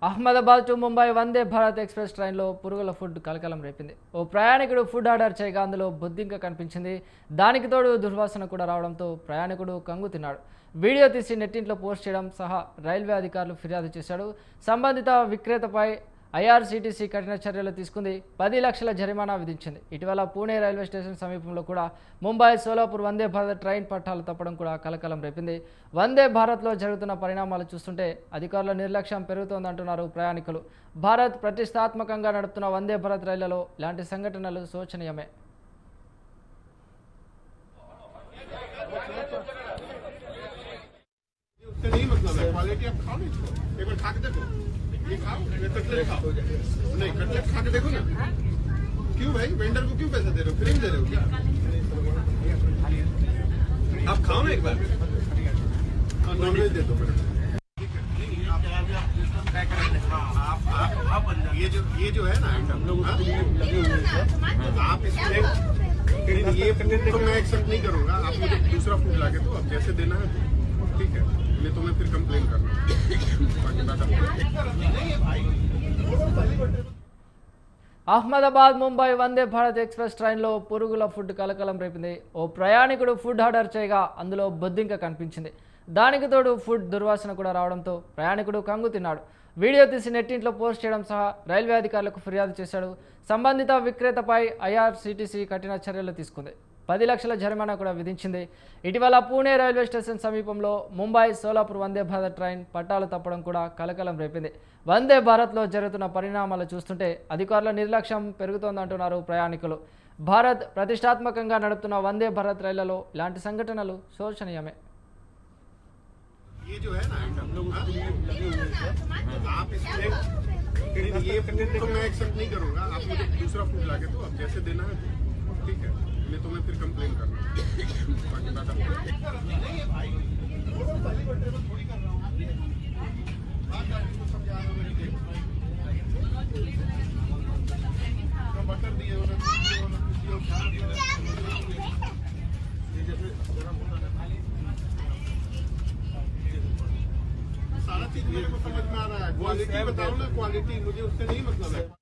Ahmedabad to Mumbai Vande Bharat express ట్రైన్లో పురుగుల food కలకలం రేపింది. ఓ ప్రయాణికుడు ఫుడ్ ఆర్డర్ చేయగా అందులో బొద్దింక కనిపించింది. దానికి తోడు దుర్వాసన కూడా రావడంతో ప్రయాణికుడు కంగు తిన్నాడు. వీడియో తీసి నెట్టింట్లో పోస్ట్ చేయడం సహా రైల్వే అధికారులు ఫిర్యాదు చేశాడు. సంబంధిత విక్రేతపై ఐఆర్సీటీసీ కఠిన చర్యలు తీసుకుంది. 10 లక్షల జరిమానా విధించింది. ఇటీవల పూణే రైల్వే స్టేషన్ సమీపంలో కూడా ముంబై సోలాపూర్ వందే భారత్ ట్రైన్ పట్టాలు తప్పడం కూడా కలకలం రేపింది. వందే భారత్లో జరుగుతున్న పరిణామాలు చూస్తుంటే అధికారుల నిర్లక్ష్యం పెరుగుతోందంటున్నారు ప్రయాణికులు. భారత్ ప్రతిష్టాత్మకంగా నడుపుతున్న వందే భారత్ రైళ్లలో ఇలాంటి సంఘటనలు శోచనీయమే. ये खाओ, ये कटलेट खाओ। नहीं, कटलेट खा के देखो ना। क्यों भाई, वेंडर को क्यों पैसा दे रहे हो? फ्री में दे रहे हो क्या? आप खाओ ना एक बार। नॉनवेज दे दो मेरे को। ये जो है ना आइटम आप इसमें ये फूड तो मैं एक्सेप्ट नहीं करूंगा। आप मुझे दूसरा फूड ला के दो, अब जैसे देना है ठीक है। मैं तुम्हें फिर कंप्लेन करना। అహ్మదాబాద్ ముంబై వందే భారత్ ఎక్స్ప్రెస్ ట్రైన్లో పురుగుల ఫుడ్ కలకలం రేపింది. ఓ ప్రయాణికుడు ఫుడ్ ఆర్డర్ చేయగా అందులో బొద్దింక కనిపించింది. దానికి తోడు ఫుడ్ దుర్వాసన కూడా రావడంతో ప్రయాణికుడు కంగు తిన్నాడు. వీడియో తీసి నెట్టింట్లో పోస్ట్ చేయడం సహా రైల్వే అధికారులకు ఫిర్యాదు చేశాడు. సంబంధిత విక్రేతపై ఐఆర్సీటీసీ కఠిన చర్యలు తీసుకుంది. 10 లక్షల జరిమానా కూడా విధించింది. ఇటీవల పూణే రైల్వే స్టేషన్ సమీపంలో ముంబై సోలాపూర్ వందే భారత్ ట్రైన్ పట్టాలు తప్పడం కూడా కలకలం రేపింది. వందే భారత్లో జరుగుతున్న పరిణామాలు చూస్తుంటే అధికారుల నిర్లక్ష్యం పెరుగుతోందంటున్నారు ప్రయాణికులు. భారత్ ప్రతిష్టాత్మకంగా నడుపుతున్న వందే భారత్ రైళ్లలో ఇలాంటి సంఘటనలు శోచనీయమే. मैं तुम्हें फिर कंप्लेन करना। बटर दिए सारा चीज मेरे को समझ में आ रहा है। क्वालिटी बताओ ना, क्वालिटी मुझे उससे नहीं मतलब है।